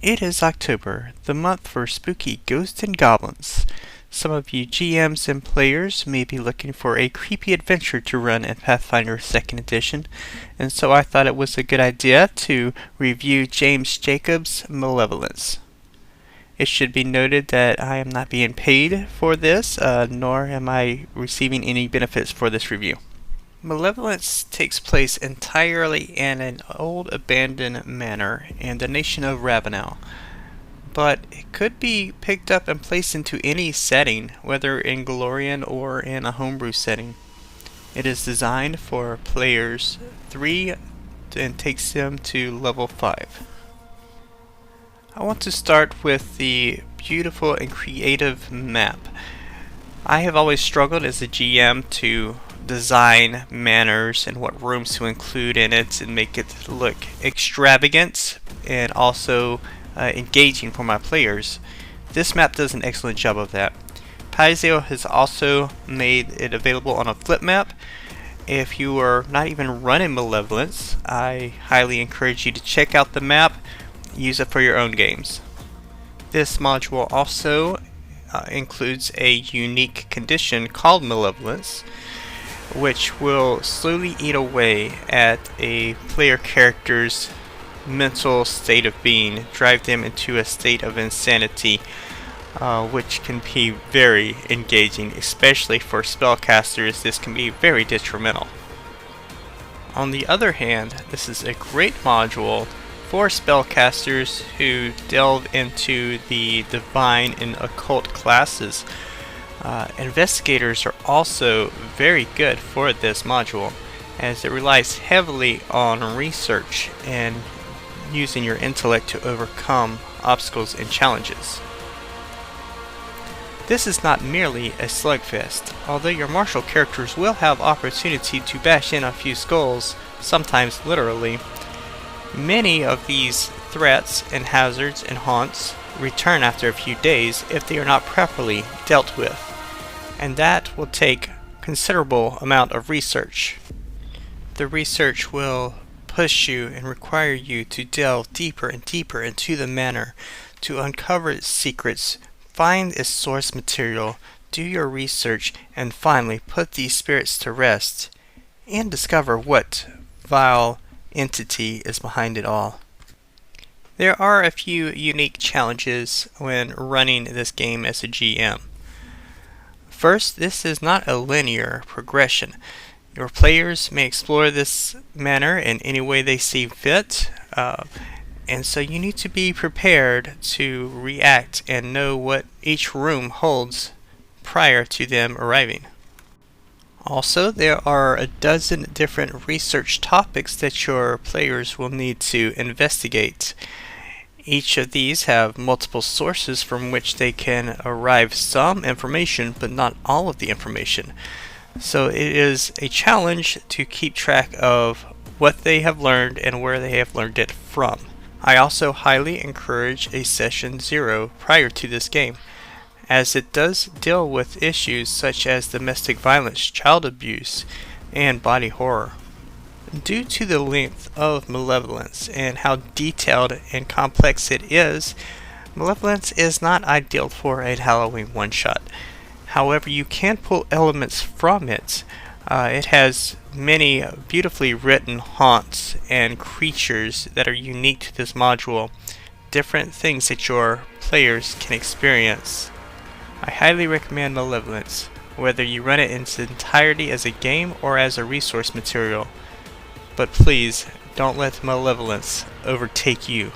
It is October, the month for spooky ghosts and goblins. Some of you GMs and players may be looking for a creepy adventure to run in Pathfinder 2nd Edition, and so I thought it was a good idea to review James Jacobs' Malevolence. It should be noted that I am not being paid for this, nor am I receiving any benefits for this review. Malevolence takes place entirely in an old abandoned manor in the nation of Ravenel, but it could be picked up and placed into any setting, whether in Glorian or in a homebrew setting. It is designed for players 3 and takes them to level 5. I want to start with the beautiful and creative map. I have always struggled as a GM to design manners and what rooms to include in it and make it look extravagant and also engaging for my players. This map does an excellent job of that. Paizo has also made it available on a flip map. If you are not even running Malevolence, I highly encourage you to check out the map, use it for your own games. This module also includes a unique condition called Malevolence, which will slowly eat away at a player character's mental state of being, drive them into a state of insanity, which can be very engaging, especially for spellcasters. This can be very detrimental. On the other hand, this is a great module for spellcasters who delve into the divine and occult classes. Investigators are also very good for this module, as it relies heavily on research and using your intellect to overcome obstacles and challenges. This is not merely a slugfest. Although your martial characters will have opportunity to bash in a few skulls, sometimes literally, many of these threats and hazards and haunts return after a few days if they are not properly dealt with, and that will take considerable amount of research. The research will push you and require you to delve deeper and deeper into the manor to uncover its secrets, find its source material, do your research, and finally put these spirits to rest and discover what vile entity is behind it all. There are a few unique challenges when running this game as a GM. First, this is not a linear progression. Your players may explore this manor in any way they see fit, and so you need to be prepared to react and know what each room holds prior to them arriving. Also, there are a dozen different research topics that your players will need to investigate. Each of these have multiple sources from which they can arrive some information, but not all of the information. So it is a challenge to keep track of what they have learned and where they have learned it from. I also highly encourage a session 0 prior to this game, as it does deal with issues such as domestic violence, child abuse, and body horror. Due to the length of Malevolence and how detailed and complex it is, Malevolence is not ideal for a Halloween one-shot. However, you can pull elements from it. It has many beautifully written haunts and creatures that are unique to this module, different things that your players can experience. I highly recommend Malevolence, whether you run it in its entirety as a game or as a resource material. But please, don't let Malevolence overtake you.